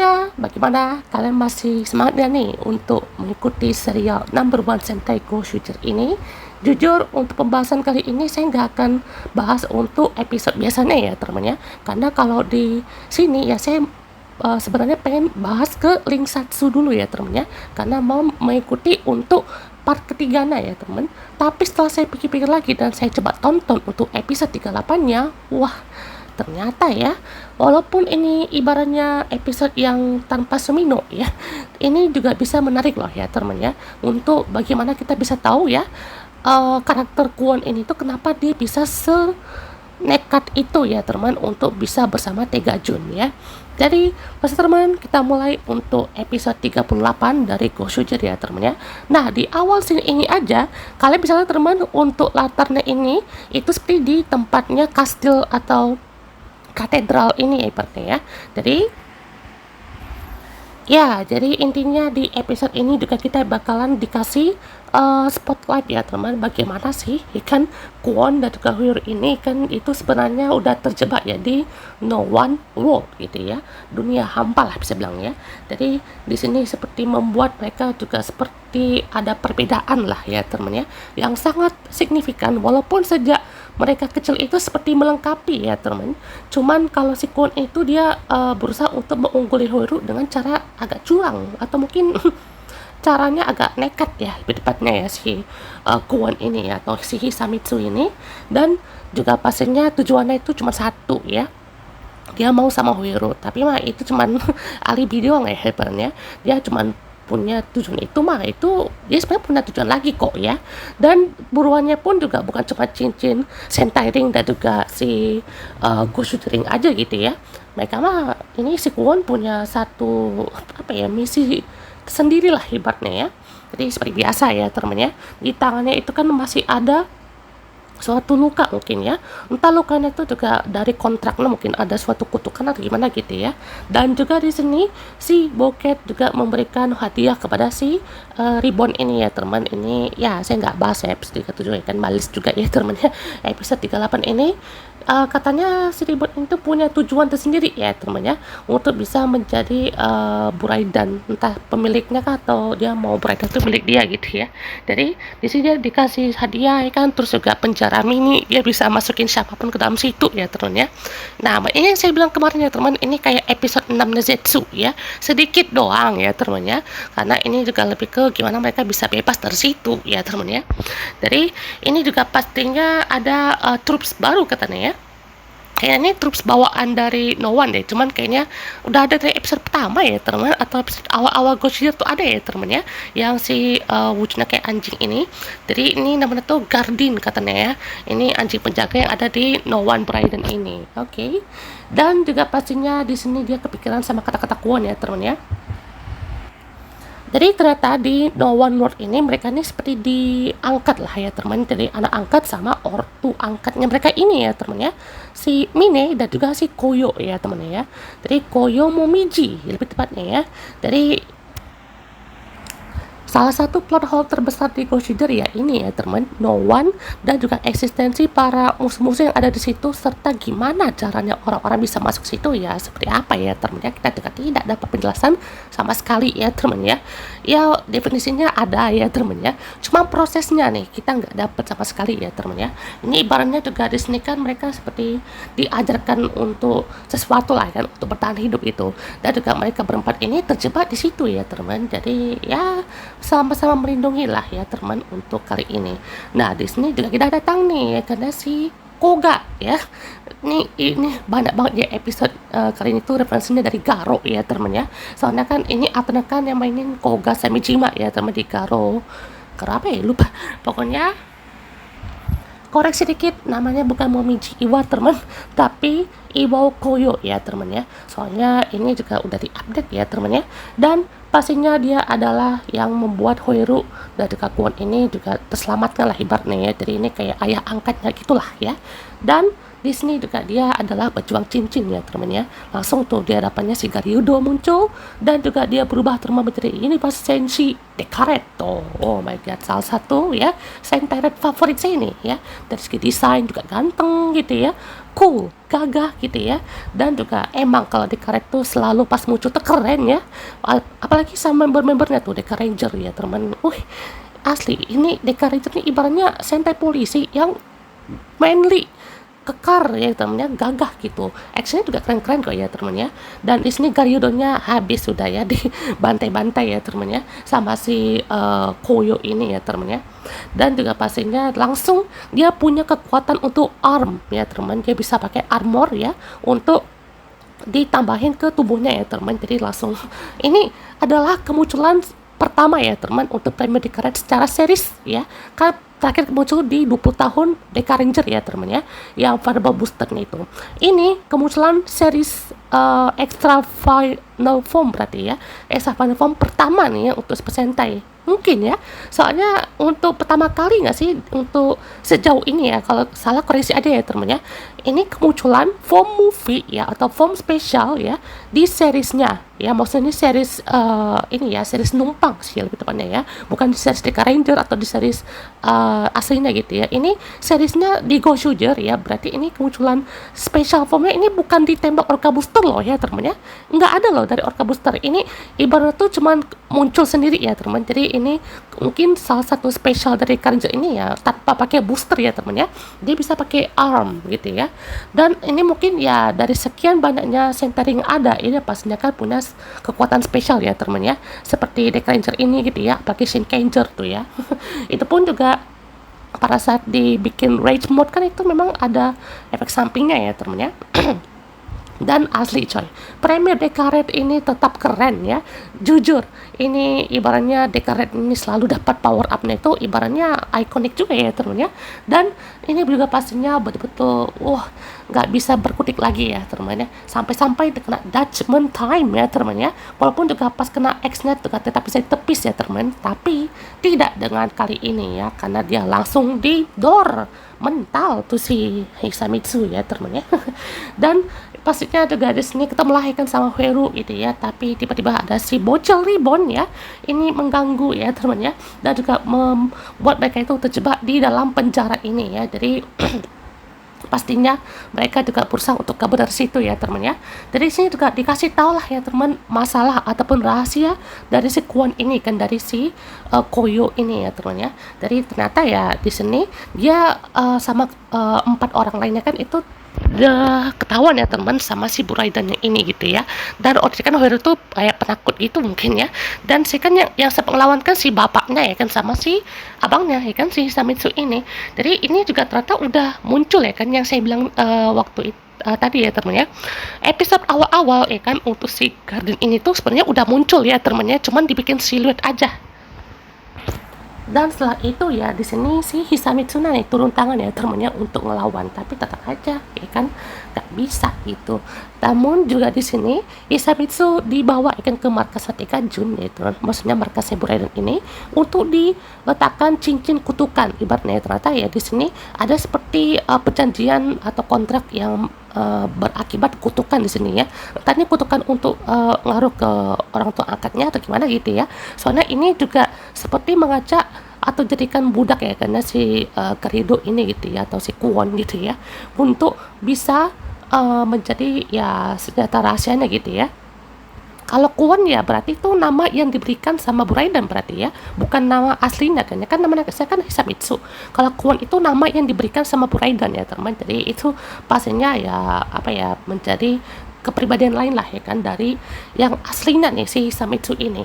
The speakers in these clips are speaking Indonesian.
semuanya, bagaimana? Kalian masih semangat ya nih untuk mengikuti serial Number One Sentai Go Shooter ini? Jujur, untuk pembahasan kali ini saya nggak akan bahas untuk episode biasanya ya teman-teman ya. Karena kalau di sini ya saya sebenarnya pengen bahas ke link Satsu dulu ya teman-teman ya. Karena mau mengikuti untuk part ketiganya ya teman. Tapi setelah saya pikir-pikir lagi dan saya coba tonton untuk episode 38-nya, wah ternyata ya, walaupun ini ibaratnya episode yang tanpa Sumino ya, ini juga bisa menarik loh ya teman ya, untuk bagaimana kita bisa tahu ya karakter Kwon ini tuh kenapa dia bisa nekat itu ya teman untuk bisa bersama Tegajun ya. Jadi pas teman kita mulai untuk episode 38 dari Go Shooter ya teman ya. Nah di awal sini ini aja kalian bisa lihat teman untuk latarnya ini itu seperti di tempatnya kastil atau katedral ini ya ibaratnya ya. Jadi intinya di episode ini juga kita bakalan dikasih spotlight ya teman, bagaimana sih ikan Kwon dan juga Hyoru ini kan itu sebenarnya udah terjebak ya di no one world gitu ya, dunia hampa lah bisa bilang ya. Jadi di sini seperti membuat mereka juga seperti ada perbedaan lah ya teman ya, yang sangat signifikan walaupun sejak mereka kecil itu seperti melengkapi ya teman. Cuman kalau si Kwon itu dia berusaha untuk mengungguli Hyoru dengan cara agak curang atau mungkin caranya agak nekat ya tepatnya ya si Kwon ini ya atau si Hisamitsu ini. Dan juga pastinya tujuannya itu cuma satu ya, dia mau sama Hyoru, tapi mah itu cuman alibi doang ya hebatnya. Dia cuman punya tujuan itu mah, itu dia sebenarnya punya tujuan lagi kok ya. Dan buruannya pun juga bukan cuma cincin Sentai Ring dan juga si Go Shooter Ring aja gitu ya. Mereka mah ini si Kwon punya satu misi sendirilah ibaratnya ya. Jadi seperti biasa ya teman ya, di tangannya itu kan masih ada suatu luka mungkin ya, entah lukanya itu juga dari kontraknya, mungkin ada suatu kutukan atau gimana gitu ya. Dan juga di sini si Boket juga memberikan hadiah kepada si Ribbon ini ya teman. Ini ya saya nggak bahas ya episode 37 ya kan, malis juga ya teman ya. Episode 38 ini katanya si Ribbon itu punya tujuan tersendiri ya teman ya, untuk bisa menjadi Buraidan, entah pemiliknya kah atau dia mau Buraidan itu milik dia gitu ya. Jadi di sini dia dikasih hadiah ya kan, terus juga penjara mini, dia bisa masukin siapapun ke dalam situ ya teman ya. Nah ini yang saya bilang kemarin ya teman, ini kayak episode 6 Nezetsu ya, sedikit doang ya teman ya, karena ini juga lebih ke gimana mereka bisa bebas dari situ ya teman ya. Jadi ini juga pastinya ada troops baru katanya ya. Kayaknya ini troops bawaan dari No One deh, cuman kayaknya udah ada dari episode pertama ya teman, atau episode awal-awal Ghost Rider tuh ada ya teman ya, yang si wujudnya kayak anjing ini. Jadi ini namanya tuh Guardian katanya ya, ini anjing penjaga yang ada di No One Briden ini. Oke. Dan juga pastinya di sini dia kepikiran sama kata-kata Kwon ya teman ya. Jadi ternyata di No One World ini mereka ini seperti diangkat lah ya teman, dari anak angkat sama ortu angkatnya mereka ini ya teman ya, si Mine dan juga si Koyo ya teman ya. Jadi Koyo Momiji lebih tepatnya ya. Dari salah satu plot hole terbesar di Go Shooter ya ini ya teman, No One dan juga eksistensi para musuh-musuh yang ada di situ, serta gimana caranya orang-orang bisa masuk situ ya, seperti apa ya teman ya, kita juga tidak dapat penjelasan sama sekali ya teman ya. Ya definisinya ada ya teman ya, cuma prosesnya nih kita nggak dapat sama sekali ya teman ya. Ini ibaratnya juga di sini kan mereka seperti diajarkan untuk sesuatu lah kan, untuk bertahan hidup itu, dan juga mereka berempat ini terjebak di situ ya teman. Jadi ya sama-sama melindungi lah ya teman untuk kali ini. Nah di sini juga kita datang nih ya, karena si Koga ya, ini banyak banget ya episode kali ini tuh referensinya dari Garo ya teman ya. Soalnya kan ini alternate kan yang mainin Koga Samijima ya teman di Garo apa ya lupa, pokoknya koreksi dikit, namanya bukan Momiji Iwa teman, tapi Iwa Koyo ya teman ya. Soalnya ini juga udah diupdate ya teman ya. Dan pastinya dia adalah yang membuat Hyoru dan juga Kwon ini juga terselamatkan lah ibaratnya ya. Jadi ini kayak ayah angkatnya gitulah ya. Dan di sini juga dia adalah pejuang cincin ya teman ya. Langsung tuh di hadapannya si Garyudo muncul, dan juga dia berubah teman menjadi ini pas Senshi Dekareto. Oh my god, salah satu ya Sentai favorit saya ini ya. Dari segi desain juga ganteng gitu ya, cool, gagah gitu ya. Dan juga emang kalau Dekaret tuh selalu pas muncul tuh keren ya. Apalagi sama member-membernya tuh Deka Ranger ya teman. Asli ini Deka Ranger ini ibaratnya Sentai polisi yang manly, kekar ya temennya, gagah gitu. Actionnya juga keren-keren kok ya temennya. Dan di sini Garyudonya habis sudah ya dibantai-bantai ya temennya sama si Koyo ini ya temennya. Dan juga pastinya langsung dia punya kekuatan untuk arm ya teman. Dia bisa pakai armor ya untuk ditambahin ke tubuhnya ya teman. Jadi langsung ini adalah kemunculan pertama ya teman untuk Premier Dekaret secara series ya. Kan terakhir muncul di 20 tahun Deka Ranger ya teman ya, yang Fireball Boosternya itu. Ini kemunculan series extra final form berarti ya, extra final form pertama nih ya untuk Super Sentai mungkin ya. Soalnya untuk pertama kali nggak sih untuk sejauh ini ya, kalau salah koreksi aja ya teman ya. Ini kemunculan form movie ya atau form spesial ya di seriesnya ya, maksudnya series ini ya, series numpang sih lebih tepatnya ya, bukan di series Deka Ranger atau di series aslinya gitu ya. Ini seriesnya di Go Shoujo ya, berarti ini kemunculan special formnya ini bukan ditembak Orca Booster loh ya teman ya, nggak ada loh dari Orca Booster. Ini ibarat tuh cuman muncul sendiri ya teman. Jadi ini mungkin salah satu spesial dari Ranger ini ya, tanpa pakai booster ya teman ya, dia bisa pakai arm gitu ya. Dan ini mungkin ya dari sekian banyaknya Sentai yang ada, ini pastinya kan punya kekuatan spesial ya teman ya, seperti Deka Ranger ini gitu ya, apalagi Shinkenger tuh ya. Itu pun juga pada saat dibikin rage mode kan itu memang ada efek sampingnya ya teman ya. Dan asli coy, Premier Dekaret ini tetap keren ya. Jujur, ini ibaratnya Dekaret ini selalu dapat power up-nya itu ibaratnya ikonik juga ya teman ya. Dan ini juga pastinya betul-betul nggak bisa berkutik lagi ya teman ya, sampai-sampai kena judgment time ya teman ya. Walaupun juga pas kena X-nya juga tetap bisa ditepis ya teman, tapi tidak dengan kali ini ya, karena dia langsung didor mental tuh si Hisamitsu ya teman ya. Dan pastinya juga di sini kita melahirkan sama Heru gitu ya, tapi tiba-tiba ada si bocil Ribbon ya, ini mengganggu ya teman ya, dan juga membuat mereka itu terjebak di dalam penjara ini ya. Jadi pastinya mereka juga berusaha untuk kabur dari situ ya teman ya. Dari sini juga dikasih tahu lah ya teman, masalah ataupun rahasia dari si Kwon ini kan, dari si Koyo ini ya teman ya. Jadi ternyata ya di sini dia sama 4 orang lainnya kan itu udah ketahuan ya teman sama si Buraidan yang ini gitu ya. Dan waktu kan Heru tuh kayak penakut gitu mungkin ya, dan si kan yang sempat ngelawan kan si bapaknya ya kan, sama si abangnya ya kan, si Samitsu ini. Jadi ini juga ternyata udah muncul ya kan, yang saya bilang waktu itu tadi ya teman ya, episode awal-awal ya kan, untuk si Garden ini tuh sebenarnya udah muncul ya teman ya, cuman dibikin siluet aja. Dan setelah itu ya di sini si Hisamitsu nih turun tangan ya temennya untuk ngelawan, tapi tetap aja ya kan nggak bisa gitu. Namun juga di sini Hisamitsu dibawa ikan ke markas Satika Jun ya teman, maksudnya markasnya Buraidan ini, untuk diletakkan cincin kutukan ibaratnya. Ternyata ya di sini ada seperti perjanjian atau kontrak yang berakibat kutukan di sini ya. Tadinya kutukan untuk ngaruh ke orang tua angkatnya atau gimana gitu ya. Soalnya ini juga seperti mengajak atau jadikan budak ya, karena si Karido ini gitu ya, atau si Kwon gitu ya, untuk bisa menjadi ya senjata rahasianya gitu ya. Kalau Kwon ya berarti itu nama yang diberikan sama Buraidan berarti ya, bukan nama aslinya kan ya, kan nama saya kan Hisamitsu. Kalau Kwon itu nama yang diberikan sama Buraidan ya teman. Jadi itu pastinya ya apa ya, menjadi kepribadian lain lah ya kan dari yang aslinya nih si Hisamitsu ini.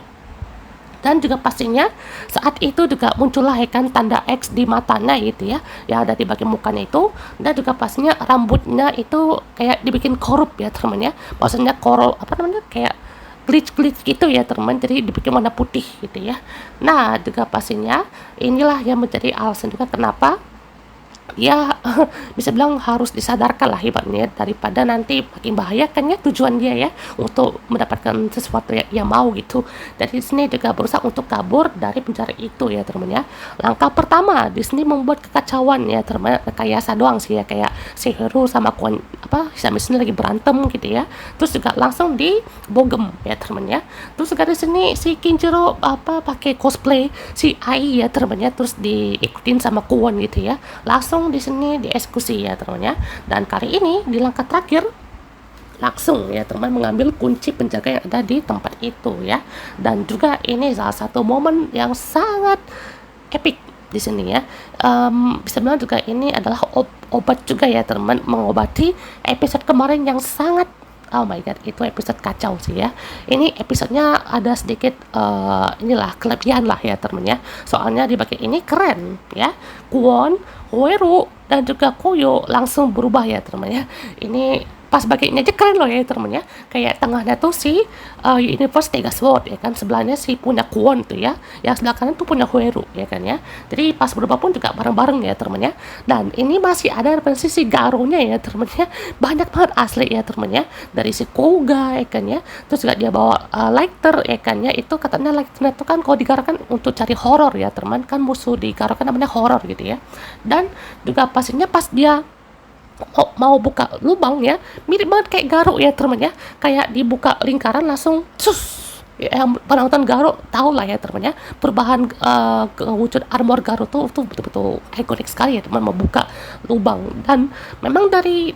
Dan juga pastinya saat itu juga muncullah ya kan tanda X di matanya gitu ya, yang ada di bagian mukanya itu. Dan juga pastinya rambutnya itu kayak dibikin korup ya teman ya, maksudnya apa namanya, kayak glitch gitu ya teman, jadi dibikin warna putih gitu ya. Nah juga pastinya inilah yang menjadi alasan juga kenapa ya bisa bilang harus disadarkan lah ibaratnya daripada nanti makin bahaya kan ya tujuan dia ya untuk mendapatkan sesuatu yang mau gitu. Dari sini juga berusaha untuk kabur dari penjara itu ya teman ya. Langkah pertama di sini membuat kekacauan ya teman, rekayasa doang sih ya, kayak si Hero sama Kwon apa sama sini lagi berantem gitu ya, terus juga langsung dibogem ya teman ya. Terus juga di sini si Kinjiro apa pakai cosplay si Ai ya teman ya, terus diikutin sama Kwon gitu ya, langsung di sini dieksekusi ya teman ya. Dan kali ini di langkah terakhir langsung ya teman mengambil kunci penjaga yang ada di tempat itu ya. Dan juga ini salah satu momen yang sangat epic di sini ya. Bisa bilang juga ini adalah obat juga ya teman, mengobati episode kemarin yang sangat, oh my god, itu episode kacau sih ya. Ini episodenya ada sedikit inilah kelebihan lah ya teman ya. Soalnya di bagian ini keren ya. Kwon, Hoeru dan juga Koyo langsung berubah ya teman ya. Ini pas bagiannya aja keren loh ya teman ya. Kayak tengahnya tuh si Universe Tiga Sword ya kan, sebelahnya si punya Kwon tuh ya, yang sebelah kanan tuh punya Hoeru ya kan ya. Jadi pas berubah pun juga bareng-bareng ya teman ya. Dan ini masih ada referensi si Garonya ya teman ya, banyak banget asli ya teman ya, dari si Koga ya kan ya. Terus juga dia bawa lighter ya kan ya, itu katanya lighter itu kan kalau digarkan untuk cari horor ya teman, kan musuh di Garo kan namanya horor gitu ya. Dan juga pastinya pas dia mau buka lubang ya, mirip banget kayak Garo ya teman ya, kayak dibuka lingkaran langsung sus ya, yang penonton Garo tahu lah ya teman ya, perubahan wujud armor Garo tuh betul-betul ikonik sekali ya teman, membuka lubang. Dan memang dari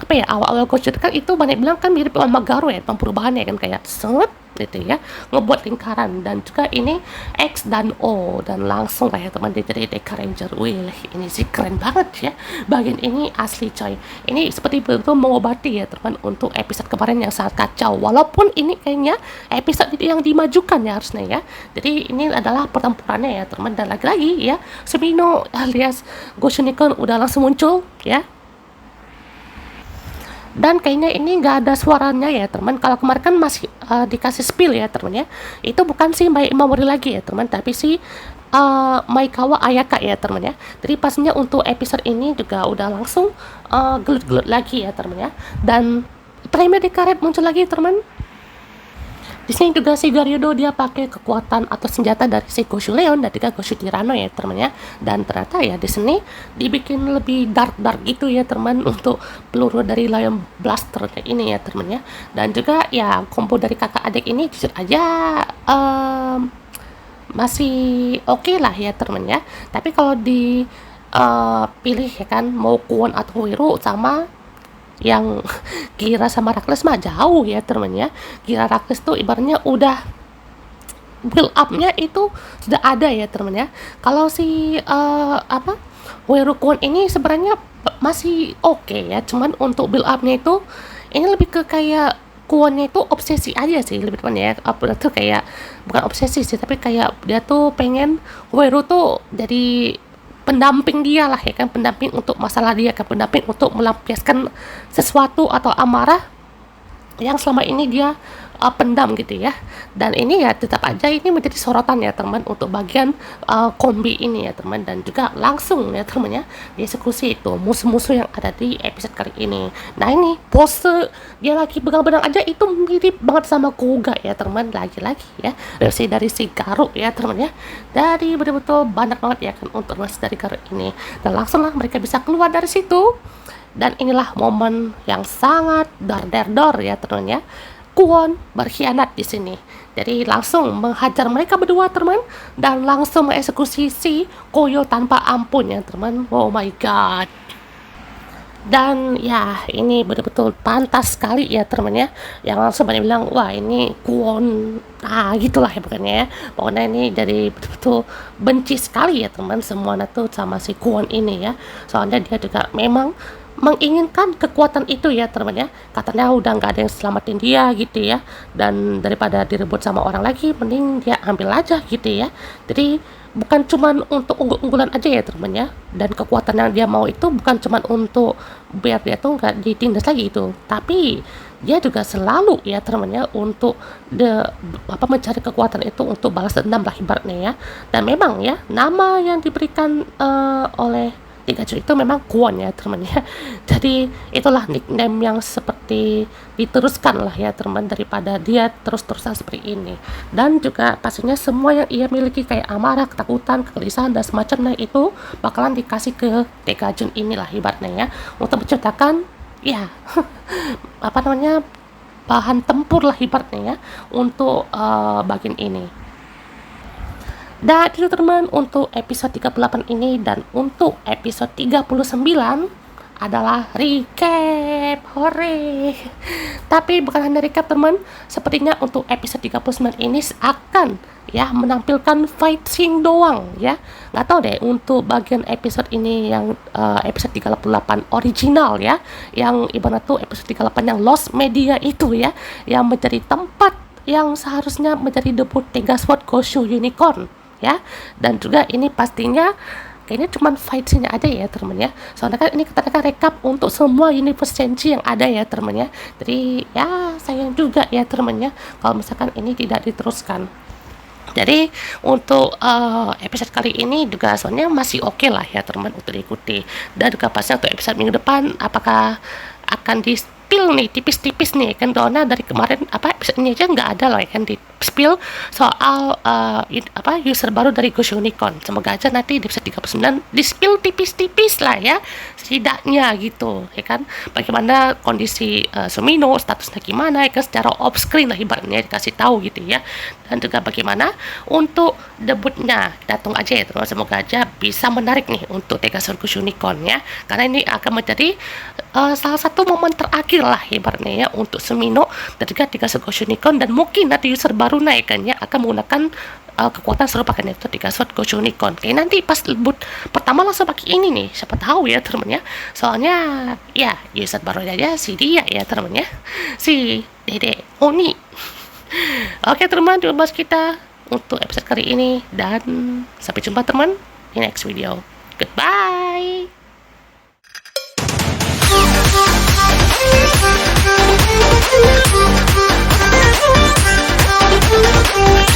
apa ya, awal-awal Ghost kan itu banyak bilang kan mirip sama Garo ya, perubahannya kan kayak set gitu ya, ngebuat lingkaran. Dan juga ini X dan O, dan langsung lah ya teman dia jadi Deca Ranger. Wih, ini sih keren banget ya, bagian ini asli coy. Ini seperti betul mengobati ya teman untuk episode kemarin yang sangat kacau, walaupun ini kayaknya episode yang dimajukan ya harusnya ya. Jadi ini adalah pertempurannya ya teman, dan lagi-lagi ya Sumino alias Ghost Unicorn udah langsung muncul ya. Dan kayaknya ini nggak ada suaranya ya teman. Kalau kemarin kan masih dikasih spill ya teman ya, itu bukan si Mai Imamori lagi ya teman, tapi si Maekawa Ayaka ya teman ya. Jadi pastinya untuk episode ini juga udah langsung gelut-gelut lagi ya teman ya. Dan Premier di karet muncul lagi teman. Di sini juga si Garyodo dia pakai kekuatan atau senjata dari si Goshu Leon dan juga Goshu Tirano ya teman ya. Dan ternyata ya di sini dibikin lebih dark gitu ya teman, untuk peluru dari Lion Blaster kayak ini ya teman ya. Dan juga ya combo dari kakak adik ini jujur aja masih oke lah ya teman ya. Tapi kalau di pilih ya kan mau Kwon atau Hero sama yang Kira sama Rakles mah jauh ya teman ya. Kira Rakles tuh ibaratnya udah build up-nya itu sudah ada ya teman ya. Kalau si apa Weru Kwon ini sebenarnya masih oke ya, cuman untuk build up-nya itu ini lebih ke kayak Kwonnya itu obsesi aja sih lebih teman ya. Apa tuh kayak bukan obsesi sih, tapi kayak dia tuh pengen Weru tuh jadi pendamping dia lah ya kan, pendamping untuk masalah dia kan, pendamping untuk melampiaskan sesuatu atau amarah yang selama ini dia pendam gitu ya. Dan ini ya tetap aja ini menjadi sorotan ya teman untuk bagian kombi ini ya teman. Dan juga langsung ya teman ya dieksekusi itu musuh-musuh yang ada di episode kali ini. Nah ini pose dia lagi pegang-pegang aja itu mirip banget sama Koga ya teman, lagi-lagi ya dari si Garo ya teman ya. Dari betul-betul banyak banget ya kan untuk mas dari Garo ini. Dan langsung lah mereka bisa keluar dari situ. Dan inilah momen yang sangat dar ya teman ya. Kwon berkhianat di sini. Jadi langsung menghajar mereka berdua teman, dan langsung mengeksekusi si Koyo tanpa ampun ya teman. Oh my god. Dan ya ini betul-betul pantas sekali ya teman ya, yang langsung banyak bilang wah ini Kwon gitulah ya pokoknya ya. Pokoknya ini jadi betul-betul benci sekali ya teman semuanya tuh sama si Kwon ini ya. Soalnya dia juga memang menginginkan kekuatan itu ya teman ya, katanya udah nggak ada yang selamatin dia gitu ya, dan daripada direbut sama orang lagi mending dia ambil aja gitu ya. Jadi bukan cuman untuk unggulan aja ya teman ya, dan kekuatan yang dia mau itu bukan cuman untuk biar dia tuh nggak ditindas lagi itu, tapi dia juga selalu ya teman ya untuk mencari kekuatan itu untuk balas dendam lah ibaratnya ya. Dan memang ya nama yang diberikan oleh Pikachu itu memang Kwon ya teman ya. Jadi itulah nickname yang seperti diteruskan lah ya teman, daripada dia terus-terusan seperti ini. Dan juga pastinya semua yang ia miliki kayak amarah, ketakutan, kegelisahan dan semacamnya itu bakalan dikasih ke Pikachu inilah ibaratnya ya, untuk menciptakan ya bahan tempur lah ibaratnya ya untuk bagian ini. Dan itu teman untuk episode 38 ini, dan untuk episode 39 adalah recap. Hore. Tapi bukan hanya recap teman, sepertinya untuk episode 39 ini akan ya menampilkan fight scene doang ya. Nggak tahu deh untuk bagian episode ini yang episode 38 original ya, yang ibarat tuh episode 38 yang Lost Media itu ya, yang menjadi tempat yang seharusnya menjadi debut Tegasword Gosho Unicorn ya. Dan juga ini pastinya kayaknya cuma fight scene aja ya teman ya, soalnya kan ini kita akan rekap untuk semua universe change yang ada ya teman ya. Jadi ya sayang juga ya teman ya kalau misalkan ini tidak diteruskan. Jadi untuk episode kali ini juga soalnya masih oke lah ya teman untuk diikuti. Dan juga pasti untuk episode minggu depan apakah akan di spill nih tipis-tipis nih kan, soalnya dari kemarin episode ini aja nggak ada loh ya kan di spill soal user baru dari Gosho Unicorn. Semoga aja nanti di episode 39 di spill tipis-tipis lah ya setidaknya gitu ya kan, bagaimana kondisi Sumino, statusnya gimana ya kan, secara off screen lah ibaratnya dikasih tahu gitu ya. Dan juga bagaimana untuk debutnya datang aja ya terus, semoga aja bisa menarik nih untuk Tegasword Gosho Unicorn ya, karena ini akan menjadi salah satu momen terakhir lah ibaratnya ya untuk Sumino dan juga Tegasword Gosho Unicorn. Dan mungkin nanti user baru naikannya akan menggunakan kekuatan serupa kan itu Tegasword Gosho Unicorn. Kayak nanti pas debut pertama langsung pakai ini nih, siapa tahu ya temen ya, soalnya ya user baru aja si dia ya temen ya, si Dede Oni. Oke teman, itu bahas kita untuk episode kali ini, dan sampai jumpa teman di next video. Goodbye. Thank you.